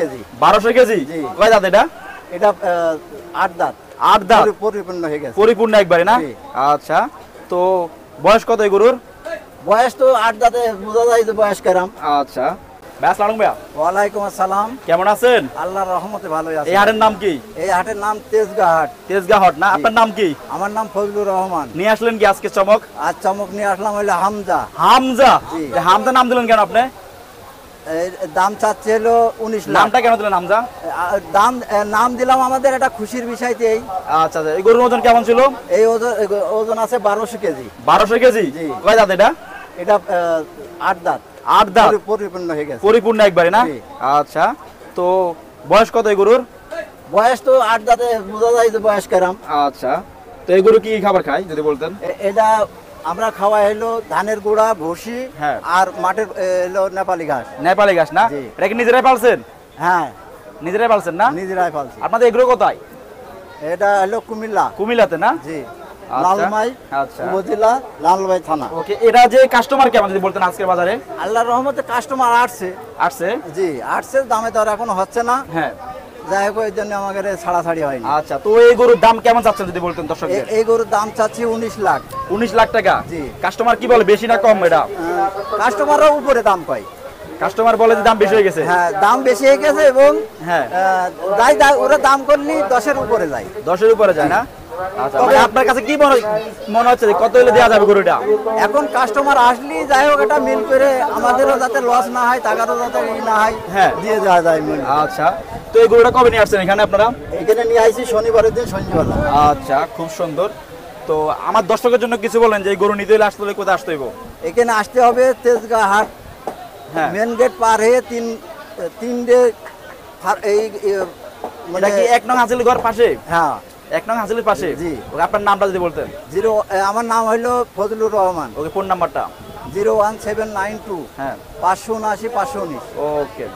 KG. 1200 KG. জি। কয় দাঁত এটা? এটা 8 দাঁত। 8 দাঁত পরিপূর্ণ হয়ে গেছে। পরিপূর্ণ একবারে না? জি। আচ্ছা, তো বয়স কত এই গরুর? বয়স তো 8 দাঁতে বোঝা যায় যে বয়স কেরাম। আচ্ছা, আসসালামু ভাইয়া, ওয়ালাইকুম আসসালাম। কেমন আছেন? আল্লাহর রহমতে ভালোই আছি। এই হাটের নাম কি? এই হাটের নাম তেজগাঁ হাট। তেজগাঁ হাট না? আপনার নাম কি? আমার নাম ফজলুর রহমান। নিয়ে আসলেন কি আজকে চমক? আজ চমক নিয়ে আসলাম হইলো হামজা। হামজা? জি। হামজা নাম দিলেন কেন আপনি? এর দাম চাচ্ছে হলো 19 লাখ। নামটা কেন দিলেন হামজা? নাম দিলাম আমাদের একটা খুশির বিষয়তেই। আচ্ছা, এই গরুর ওজন কেমন ছিল? এই ওজন আছে 1200 কেজি। 1200 কেজি। জি। কয় দাঁত এটা? এটা 8 দাঁত। 8 দাঁত পরিপূর্ণ হয়ে গেছে। পরিপূর্ণ একবারে না? জি। আচ্ছা, তো বয়স কত এই গরুর? বয়স তো 8 দাঁতে বোঝা যায় যে বয়স কেরাম। আচ্ছা, তো এই গরু কি খাবার খায় যদি বলতেন? এটা আমরা খাওয়া হলো ধানের গুঁড়া, ভুসি হ্যাঁ। আর মাঠের হলো নেপালি ঘাস। নেপালি ঘাস না? জি। এটা কি নিজেরাই পালছেন? হ্যাঁ, নিজেরাই পালছেন না? নিজেরাই পালছি। আপনাদের এগুলো কোথায়? এটা হলো কুমিল্লা। কুমিল্লাতে না? জি। আচ্ছা। লালমাই আচ্ছা। উপজেলা, লালমাই থানা। ওকে, এটা যে কাস্টমার কেমন যদি বলতেন আজকের বাজারে? আল্লাহর রহমতে কাস্টমার আসছে। আসছে? জি, আসছে, দামে তো আর এখনো হচ্ছে না। হ্যাঁ। যাই হোক, এর জন্য আমাদের ছাড়াছাড়ি হয়নি। আচ্ছা, তো এই গরুর দাম কেমন চাচ্ছেন যদি বলতেন দর্শকদের? এই গরুর দাম চাচ্ছি 19 লাখ। 19 লাখ টাকা? জি। কাস্টমার কি বলে, বেশি না কম এটা? কাস্টমাররা উপরে দাম পায়। কাস্টমার বলে যে দাম বেশি হয়ে গেছে। হ্যাঁ, দাম বেশি হয়ে গেছে এবং হ্যাঁ। ওরা দাম করলে 10-এর উপরে যায়। 10-এর উপরে যায় না? আচ্ছা, তবে মানে আপনার কাছে কি মনে হচ্ছে যে কত হলে দেওয়া যাবে গরুটা? এখন কাস্টমার আসলে যাই হোক, এটা মিল করে আমাদেরও যাতে লস না হয়, টাকারও যাতে না হয়, হ্যাঁ। দিয়ে দেওয়া যায় মিল। আচ্ছা, তো এই গরুটা কবে নিয়ে আসছেন এখানে আপনারা? এখানে নিয়ে আইছি শনিবারের দিন সন্ধ্যাবেলা। আচ্ছা, খুব সুন্দর। তো আমার দর্শকের জন্য কিছু বলেন যে এই গরু নিতে হলে আসতে হলে কোথায় আসতে হইব? এখানে আসতে হবে তেজগাঁ হাট। হ্যাঁ। মেন গেট পার হয়ে তিনটে এই এটা কি 1 নং হাজিল ঘর পাশে? হ্যাঁ, 1 নং হাজিলের পাশে? জি। ওকে, আপনার নামটা যদি বলতেন? আমার নাম হইলো ফজলুর রহমান। ওকে, ফোন নাম্বারটা? 01792 হ্যাঁ। 579 519। ওকে।